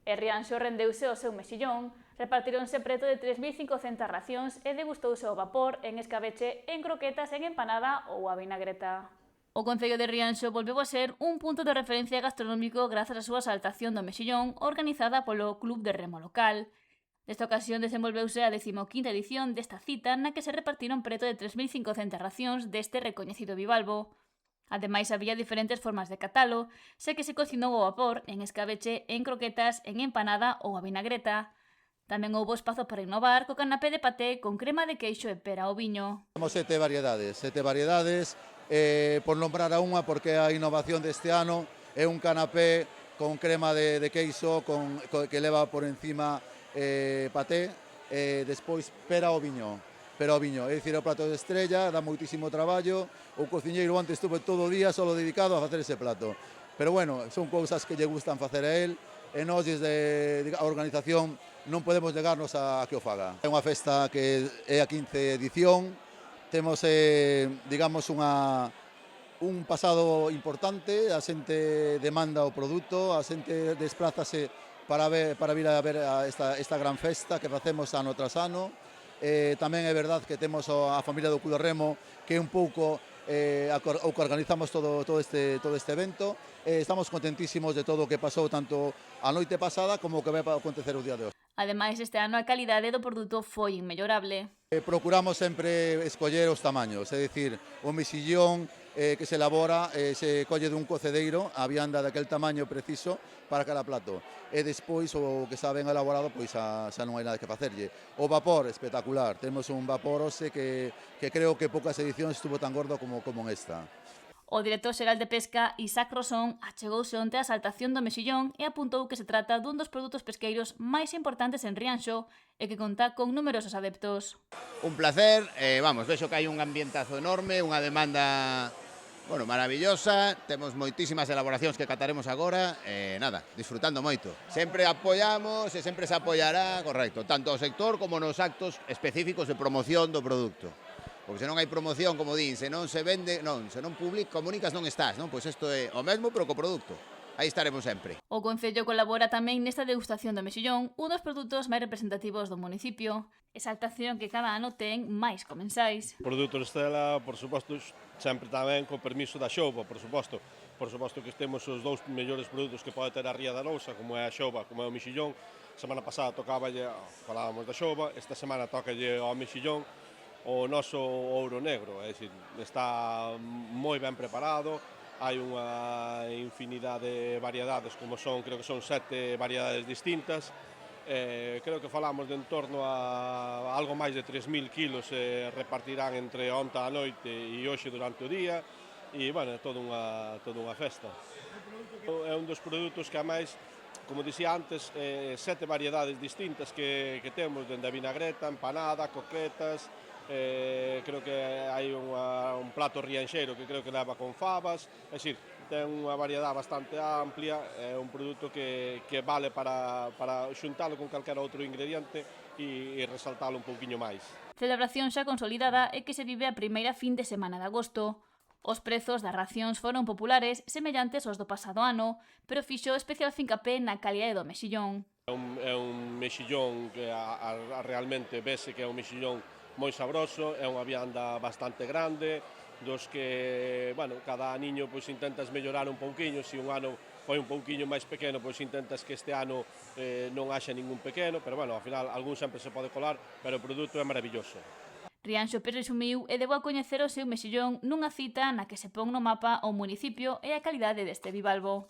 E Rianxo rendeuse ao seu mexillón, repartironse preto de 3.500 racións e degustouse ao vapor, en escabeche, en croquetas, en empanada ou a vinagreta. O Concello de Rianxo volveu a ser un punto de referencia gastronómico grazas á súa saltación do mexillón organizada polo Club de Remo local. Nesta ocasión desenvolveuse a 15ª edición desta cita na que se repartiron preto de 3.500 racións deste recoñecido bivalvo. Ademais, había diferentes formas de catalo, xa que se cocinou ao vapor, en escabeche, en croquetas, en empanada ou a vinagreta. Tamén houbo espazo para innovar co canapé de paté con crema de queixo e pera ao viño. Temos sete variedades, por nombrar a unha porque a innovación deste ano é un canapé con crema de queixo que leva por encima paté e despois pera ao viño. É dicir, o prato de estrella, dá moitísimo traballo, o cociñeiro antes estuve todo o día solo dedicado a facer ese plato. Pero bueno, son cousas que lle gustan facer a él, e nós desde a organización non podemos negarnos a que o faga. É unha festa que é a 15ª edición, temos, digamos, un pasado importante, a xente demanda o produto, a xente desplázase para vir a ver esta gran festa que facemos ano tras ano. Tamén é verdade que temos a familia do Club de Remo, que é un pouco o que organizamos todo este evento. Estamos contentísimos de todo o que pasou tanto a noite pasada como o que vai acontecer o día de hoxe. Ademais, este ano a calidade do produto foi inmellorable. Procuramos sempre escoller os tamaños, é dicir, o mexillón que se elabora se colle dun cocedeiro a vianda daquel tamaño preciso para cada plato. E despois o que está ben elaborado, pois xa non hai nada que facerlle. O vapor, espectacular. Temos un vapor hoxe que creo que poucas edicións estuvo tan gordo como en esta. O director xeral de Pesca, Isaac Rosón, achegouse onte á saltación do mexillón e apuntou que se trata dun dos produtos pesqueiros máis importantes en Rianxo e que conta con numerosos adeptos. Un placer, vexo que hai un ambientazo enorme, unha demanda maravillosa, temos moitísimas elaboracións que cataremos agora, disfrutando moito. Sempre apoiamos e sempre se apoiará, correcto, tanto ao sector como nos actos específicos de promoción do produto. Porque se non hai promoción, como din, se non se vende, se non comunicas non estás, non? Pois isto é o mesmo, pero co produto. Aí estaremos sempre. O Concello colabora tamén nesta degustación do mexillón, un dos produtos máis representativos do municipio. Exaltación que cada ano ten máis comensais. O produto Estela, por suposto, sempre tamén co permiso da Xouba, por suposto. Por suposto que temos os dous mellores produtos que pode ter a Ría da Lousa, como é a Xouba, como é o mexillón. Semana pasada tocáballe, falábamos da Xouba, esta semana tocalle ao mexillón o noso ouro negro, é dicir, está moi ben preparado, hai unha infinidade de variedades, como creo que son 7 variedades distintas, creo que falamos de en torno a algo máis de 3.000 kilos se repartirán entre onta a noite e hoxe durante o día, e, é toda unha festa. É un dos produtos que, a máis, como dicía antes, 7 variedades distintas que temos, dende a vinagreta, empanada, coquetas. Creo que hai un plato rianxeiro que creo que leva con fabas, é dicir, ten unha variedade bastante amplia, é un produto que vale para xuntalo con calquera outro ingrediente e resaltalo un pouquiño máis. Celebración xa consolidada é que se vive a primeira fin de semana de agosto. Os prezos das racións foron populares, semellantes aos do pasado ano, pero fixo especial fincapé na calidade do mexillón. É un mexillón que realmente vese que é un mexillón moi sabroso, é unha vianda bastante grande, dos que, cada aniño pois intentas mellorar un pouquiño, se un ano foi un pouquiño máis pequeno, pois intentas que este ano non haxa ningún pequeno, pero ao final algún sempre se pode colar, pero o produto é maravilloso. Rianxo presumiu e debo a coñecer o seu mexillón nunha cita na que se pon no mapa o municipio e a calidade deste bivalvo.